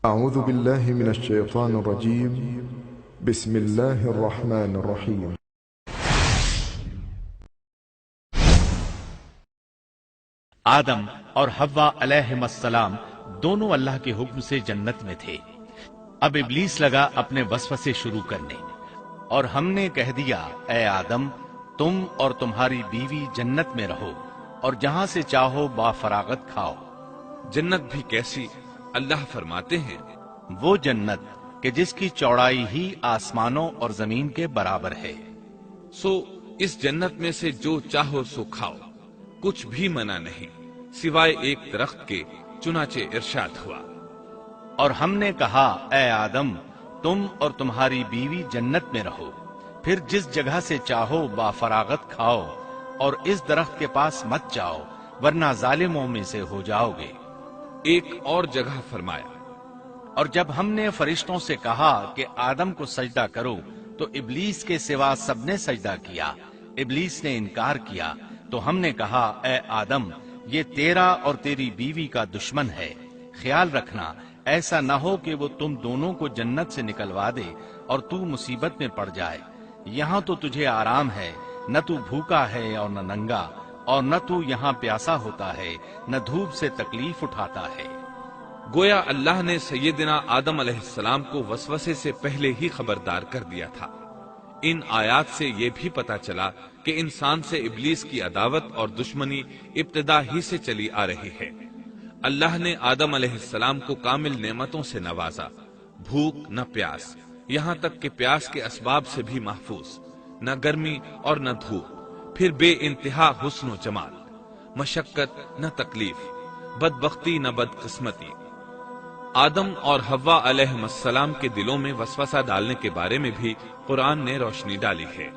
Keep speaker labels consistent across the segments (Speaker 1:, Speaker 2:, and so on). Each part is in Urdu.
Speaker 1: أعوذ بالله من الشيطان الرجيم. بسم الله الرحمن الرحيم.
Speaker 2: آدم اور حوا علیہم السلام دونوں اللہ کے حکم سے جنت میں تھے۔ اب ابلیس لگا اپنے وسوسے شروع کرنے، اور ہم نے کہہ دیا اے آدم تم اور تمہاری بیوی جنت میں رہو اور جہاں سے چاہو با فراغت کھاؤ۔
Speaker 3: جنت بھی کیسی؟ اللہ فرماتے ہیں
Speaker 2: وہ جنت کہ جس کی چوڑائی ہی آسمانوں اور زمین کے برابر ہے۔
Speaker 3: سو اس جنت میں سے جو چاہو سو کھاؤ، کچھ بھی منع نہیں سوائے ایک درخت کے، چنانچہ ارشاد ہوا
Speaker 2: اور ہم نے کہا اے آدم تم اور تمہاری بیوی جنت میں رہو، پھر جس جگہ سے چاہو با فراغت کھاؤ، اور اس درخت کے پاس مت جاؤ ورنہ ظالموں میں سے ہو جاؤ گے۔
Speaker 3: ایک اور جگہ فرمایا
Speaker 2: اور جب ہم نے فرشتوں سے کہا کہ آدم کو سجدہ کرو تو ابلیس کے سوا سب نے سجدہ کیا، ابلیس نے انکار کیا، تو ہم نے کہا اے آدم یہ تیرا اور تیری بیوی کا دشمن ہے، خیال رکھنا ایسا نہ ہو کہ وہ تم دونوں کو جنت سے نکلوا دے اور تو مصیبت میں پڑ جائے۔ یہاں تو تجھے آرام ہے، نہ تو بھوکا ہے اور نہ ننگا، اور نہ تو یہاں پیاسا ہوتا ہے نہ دھوپ سے تکلیف اٹھاتا ہے۔
Speaker 3: گویا اللہ نے سیدنا آدم علیہ السلام کو وسوسے سے پہلے ہی خبردار کر دیا تھا۔ ان آیات سے یہ بھی پتا چلا کہ انسان سے ابلیس کی عداوت اور دشمنی ابتدا ہی سے چلی آ رہی ہے۔ اللہ نے آدم علیہ السلام کو کامل نعمتوں سے نوازا، بھوک نہ پیاس، یہاں تک کہ پیاس کے اسباب سے بھی محفوظ، نہ گرمی اور نہ دھوپ، پھر بے انتہا حسن و جمال، مشقت نہ تکلیف، بدبختی نہ بدقسمتی۔ آدم اور حوا علیہ السلام کے دلوں میں وسوسہ ڈالنے کے بارے میں بھی قرآن نے روشنی ڈالی ہے۔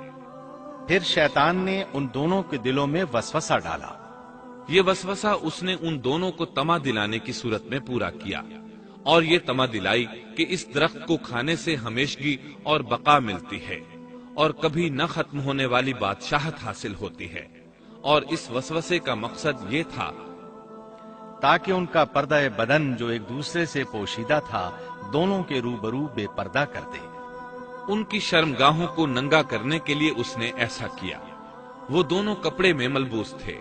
Speaker 2: پھر شیطان نے ان دونوں کے دلوں میں وسوسہ ڈالا۔
Speaker 3: یہ وسوسہ اس نے ان دونوں کو طمع دلانے کی صورت میں پورا کیا، اور یہ طمع دلائی کہ اس درخت کو کھانے سے ہمیشگی اور بقا ملتی ہے اور کبھی نہ ختم ہونے والی بادشاہت حاصل ہوتی ہے، اور اس وسوسے کا مقصد یہ تھا
Speaker 2: تاکہ ان کا پردہ بدن جو ایک دوسرے سے پوشیدہ تھا دونوں کے روبرو بے پردہ کر دے۔
Speaker 3: ان کی شرمگاہوں کو ننگا کرنے کے لیے اس نے ایسا کیا۔ وہ دونوں کپڑے میں ملبوس تھے،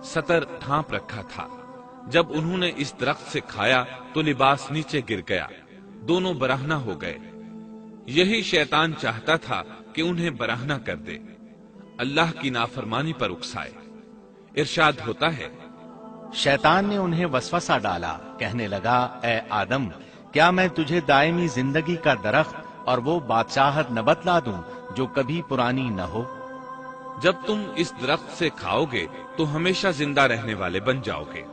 Speaker 3: ستر ڈھانپ رکھا تھا۔ جب انہوں نے اس درخت سے کھایا تو لباس نیچے گر گیا، دونوں برہنہ ہو گئے۔ یہی شیطان چاہتا تھا کہ انہیں برہنہ کر دے، اللہ کی نافرمانی پر اکسائے۔ ارشاد ہوتا ہے
Speaker 2: شیطان نے انہیں وسوسہ ڈالا، کہنے لگا اے آدم کیا میں تجھے دائمی زندگی کا درخت اور وہ بادشاہت نہ بتلا دوں جو کبھی پرانی نہ ہو؟
Speaker 3: جب تم اس درخت سے کھاؤ گے تو ہمیشہ زندہ رہنے والے بن جاؤ گے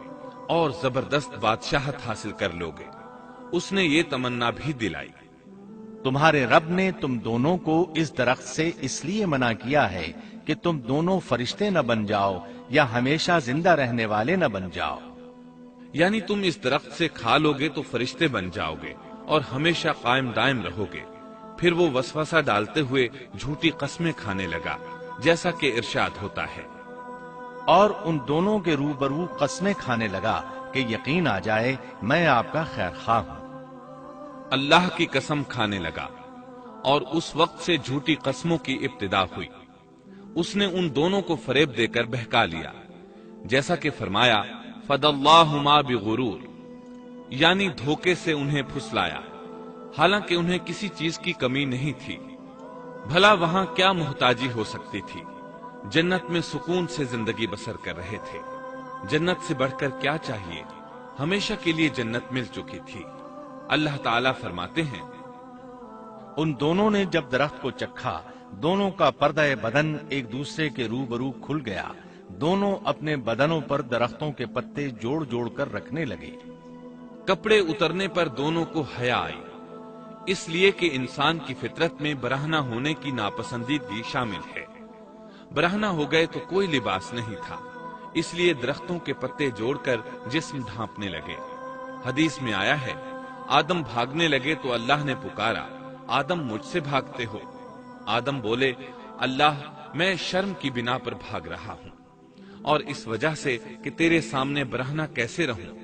Speaker 3: اور زبردست بادشاہت حاصل کر لو گے۔ اس نے یہ تمنا بھی دلائی۔
Speaker 2: تمہارے رب نے تم دونوں کو اس درخت سے اس لیے منع کیا ہے کہ تم دونوں فرشتے نہ بن جاؤ یا ہمیشہ زندہ رہنے والے نہ بن جاؤ۔
Speaker 3: یعنی تم اس درخت سے کھا لو گے تو فرشتے بن جاؤ گے اور ہمیشہ قائم دائم رہو گے۔ پھر وہ وسوسہ ڈالتے ہوئے جھوٹی قسمیں کھانے لگا، جیسا کہ ارشاد ہوتا ہے
Speaker 2: اور ان دونوں کے روبرو قسمیں کھانے لگا کہ یقین آ جائے میں آپ کا خیر خواہ ہوں۔
Speaker 3: اللہ کی قسم کھانے لگا، اور اس وقت سے جھوٹی قسموں کی ابتدا ہوئی۔ اس نے ان دونوں کو فریب دے کر بہکا لیا، جیسا کہ فرمایا فَدَلَّاهُمَا بِغُرُورٍ، یعنی دھوکے سے انہیں پھسلایا، حالانکہ انہیں کسی چیز کی کمی نہیں تھی۔ بھلا وہاں کیا محتاجی ہو سکتی تھی؟ جنت میں سکون سے زندگی بسر کر رہے تھے، جنت سے بڑھ کر کیا چاہیے؟ ہمیشہ کے لیے جنت مل چکی تھی۔ اللہ تعالیٰ فرماتے ہیں
Speaker 2: ان دونوں نے جب درخت کو چکھا دونوں کا پردہ بدن ایک دوسرے کے روبرو کھل گیا، دونوں اپنے بدنوں پر درختوں کے پتے جوڑ جوڑ کر رکھنے لگے۔
Speaker 3: کپڑے اترنے پر دونوں کو حیا آئی، اس لیے کہ انسان کی فطرت میں برہنہ ہونے کی ناپسندیدگی شامل ہے۔ برہنہ ہو گئے تو کوئی لباس نہیں تھا، اس لیے درختوں کے پتے جوڑ کر جسم ڈھانپنے لگے۔ حدیث میں آیا ہے آدم بھاگنے لگے تو اللہ نے پکارا آدم مجھ سے بھاگتے ہو؟ آدم بولے اللہ میں شرم کی بنا پر بھاگ رہا ہوں، اور اس وجہ سے کہ تیرے سامنے برہنہ کیسے رہوں۔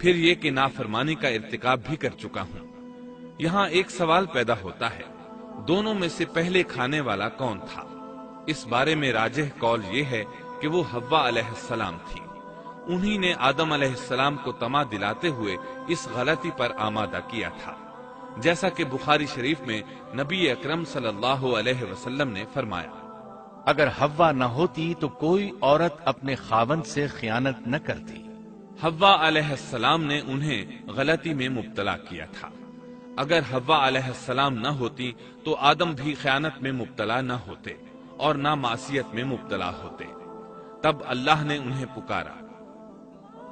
Speaker 3: پھر یہ کہ نافرمانی کا ارتکاب بھی کر چکا ہوں۔ یہاں ایک سوال پیدا ہوتا ہے، دونوں میں سے پہلے کھانے والا کون تھا؟ اس بارے میں راجح قول یہ ہے کہ وہ حوا علیہ السلام تھی۔ انہی نے آدم علیہ السلام کو طمع دلاتے ہوئے اس غلطی پر آمادہ کیا تھا، جیسا کہ بخاری شریف میں نبی اکرم صلی اللہ علیہ وسلم نے فرمایا،
Speaker 2: اگر حوا نہ ہوتی تو کوئی عورت اپنے خاوند سے خیانت نہ کرتی۔
Speaker 3: حوا علیہ السلام نے انہیں غلطی میں مبتلا کیا تھا۔ اگر حوا علیہ السلام نہ ہوتی تو آدم بھی خیانت میں مبتلا نہ ہوتے اور نہ معصیت میں مبتلا ہوتے۔ تب اللہ نے انہیں پکارا،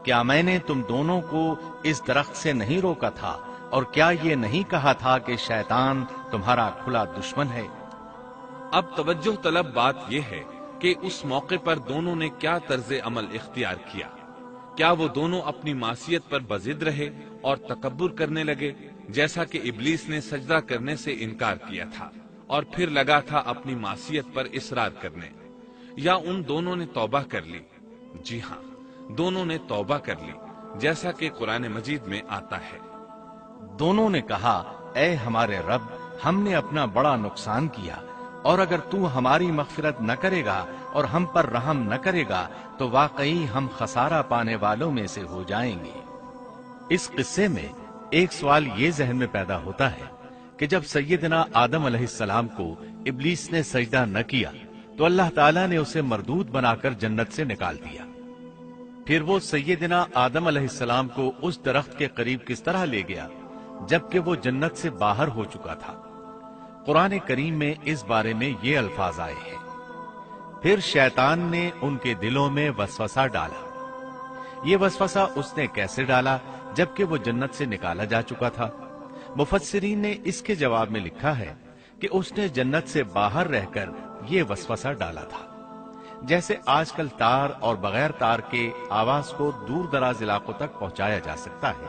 Speaker 2: کیا میں نے تم دونوں کو اس درخت سے نہیں روکا تھا؟ اور کیا یہ نہیں کہا تھا کہ شیطان تمہارا کھلا دشمن ہے؟
Speaker 3: اب توجہ طلب بات یہ ہے کہ اس موقع پر دونوں نے کیا طرز عمل اختیار کیا؟ کیا وہ دونوں اپنی معصیت پر بضد رہے اور تکبر کرنے لگے، جیسا کہ ابلیس نے سجدہ کرنے سے انکار کیا تھا اور پھر لگا تھا اپنی معصیت پر اصرار کرنے؟ یا ان دونوں نے توبہ کر لی؟ جی ہاں، دونوں نے توبہ کر لی، جیسا کہ قرآن مجید میں آتا ہے،
Speaker 2: دونوں نے کہا، اے ہمارے رب، ہم نے اپنا بڑا نقصان کیا، اور اگر تو ہماری مغفرت نہ کرے گا اور ہم پر رحم نہ کرے گا تو واقعی ہم خسارہ پانے والوں میں سے ہو جائیں گے۔ اس قصے میں ایک سوال یہ ذہن میں پیدا ہوتا ہے کہ جب سیدنا آدم علیہ السلام کو ابلیس نے سجدہ نہ کیا تو اللہ تعالیٰ نے اسے مردود بنا کر جنت سے نکال دیا۔ پھر وہ سیدنا آدم علیہ السلام کو اس درخت کے قریب کس طرح لے گیا جبکہ وہ جنت سے باہر ہو چکا تھا؟ قرآن کریم میں اس بارے میں یہ الفاظ آئے ہیں، پھر شیطان نے ان کے دلوں میں وسوسہ ڈالا۔ یہ وسوسہ اس نے کیسے ڈالا جبکہ وہ جنت سے نکالا جا چکا تھا؟ مفسرین نے اس کے جواب میں لکھا ہے کہ اس نے جنت سے باہر رہ کر یہ وسوسہ ڈالا تھا۔ جیسے آج کل تار اور بغیر تار کے آواز کو دور دراز علاقوں تک پہنچایا جا سکتا ہے،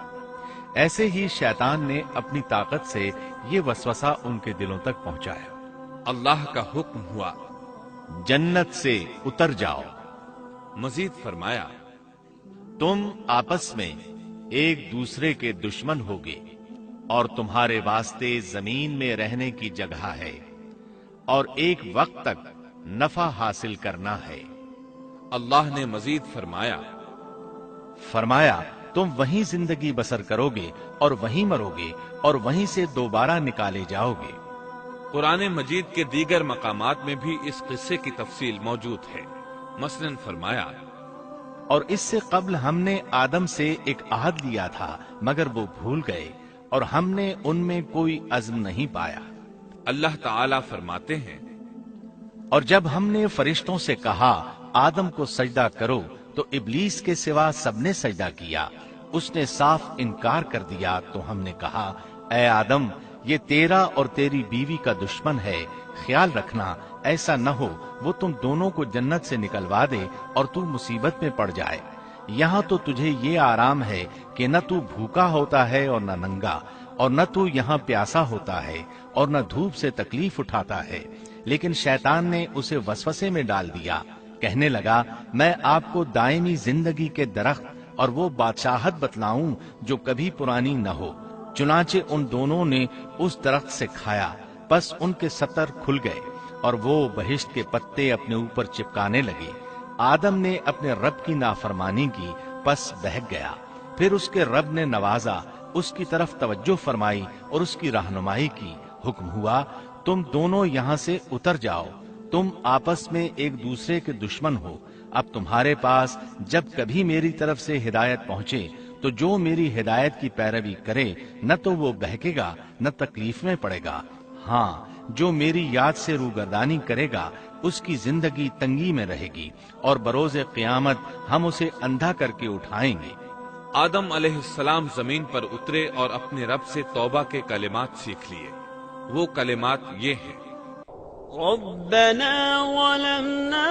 Speaker 2: ایسے ہی شیطان نے اپنی طاقت سے یہ وسوسہ ان کے دلوں تک پہنچایا۔
Speaker 3: اللہ کا حکم ہوا،
Speaker 2: جنت سے اتر جاؤ۔
Speaker 3: مزید فرمایا،
Speaker 2: تم آپس میں ایک دوسرے کے دشمن ہوگے اور تمہارے واسطے زمین میں رہنے کی جگہ ہے اور ایک وقت تک نفع حاصل کرنا ہے۔
Speaker 3: اللہ نے مزید
Speaker 2: فرمایا تم وہیں زندگی بسر کرو گے اور وہیں مرو گے اور وہیں سے دوبارہ نکالے جاؤ گے۔
Speaker 3: قرآن مجید کے دیگر مقامات میں بھی اس قصے کی تفصیل موجود ہے۔ مثلاً فرمایا،
Speaker 2: اور اس سے قبل ہم نے آدم سے ایک عہد لیا تھا مگر وہ بھول گئے اور ہم نے ان میں کوئی عزم نہیں پایا۔
Speaker 3: اللہ تعالیٰ فرماتے ہیں،
Speaker 2: اور جب ہم نے فرشتوں سے کہا آدم کو سجدہ کرو تو ابلیس کے سوا سب نے سجدہ کیا، اس نے صاف انکار کر دیا تو ہم نے کہا، اے آدم، یہ تیرا اور تیری بیوی کا دشمن ہے، خیال رکھنا ایسا نہ ہو وہ تم دونوں کو جنت سے نکلوا دے اور تو مصیبت میں پڑ جائے۔ یہاں تو تجھے یہ آرام ہے کہ نہ تو بھوکا ہوتا ہے اور نہ ننگا، اور نہ تو یہاں پیاسا ہوتا ہے اور نہ دھوپ سے تکلیف اٹھاتا ہے۔ لیکن شیطان نے اسے وسوسے میں ڈال دیا، کہنے لگا، میں آپ کو دائمی زندگی کے درخت اور وہ بادشاہت بتلاؤں جو کبھی پرانی نہ ہو۔ چنانچہ ان دونوں نے اس درخت سے کھایا، پس ان کے ستر کھل گئے اور وہ بہشت کے پتے اپنے اوپر چپکانے لگے۔ آدم نے اپنے رب کی نافرمانی کی، پس بہک گیا۔ پھر اس کے رب نے نوازا، اس کی طرف توجہ فرمائی اور اس کی رہنمائی کی۔ حکم ہوا، تم دونوں یہاں سے اتر جاؤ، تم آپس میں ایک دوسرے کے دشمن ہو۔ اب تمہارے پاس جب کبھی میری طرف سے ہدایت پہنچے تو جو میری ہدایت کی پیروی کرے نہ تو وہ بہکے گا نہ تکلیف میں پڑے گا، ہاں جو میری یاد سے روگردانی کرے گا اس کی زندگی تنگی میں رہے گی اور بروز قیامت ہم اسے اندھا کر کے اٹھائیں گے۔
Speaker 3: آدم علیہ السلام زمین پر اترے اور اپنے رب سے توبہ کے کلمات سیکھ لیے۔ وہ کلمات یہ ہیں،
Speaker 4: ربنا ظلمنا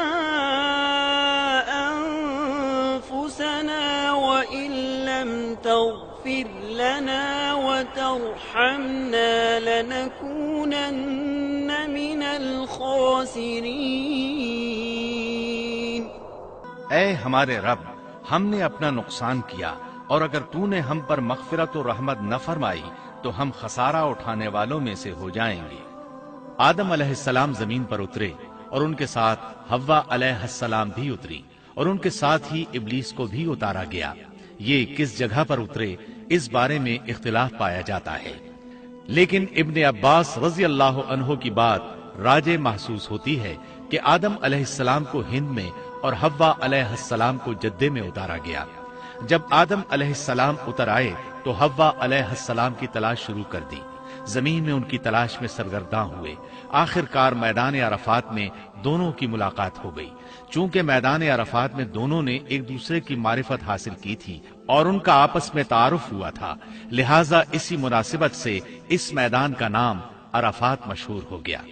Speaker 4: انفسنا وان لم تغفر لنا وترحمنا لنكونن من الخاسرین۔
Speaker 2: اے ہمارے رب، ہم نے اپنا نقصان کیا اور اگر تو نے ہم پر مغفرت و رحمت نہ فرمائی تو ہم خسارہ اٹھانے والوں میں سے ہو جائیں گے۔ آدم علیہ السلام زمین پر اترے اور ان کے ساتھ حوا علیہ السلام بھی اتری اور ان کے ساتھ ہی ابلیس کو بھی اتارا گیا۔ یہ کس جگہ پر اترے اس بارے میں اختلاف پایا جاتا ہے، لیکن ابن عباس رضی اللہ عنہ کی بات راجح محسوس ہوتی ہے کہ آدم علیہ السلام کو ہند میں اور حوا علیہ السلام کو جدے میں اتارا گیا۔ جب آدم علیہ السلام اتر آئے تو حوا علیہ السلام کی تلاش شروع کر دی، زمین میں ان کی تلاش میں سرگرداں ہوئے۔ آخر کار میدان عرفات میں دونوں کی ملاقات ہو گئی۔ چونکہ میدان عرفات میں دونوں نے ایک دوسرے کی معرفت حاصل کی تھی اور ان کا آپس میں تعارف ہوا تھا، لہٰذا اسی مناسبت سے اس میدان کا نام عرفات مشہور ہو گیا۔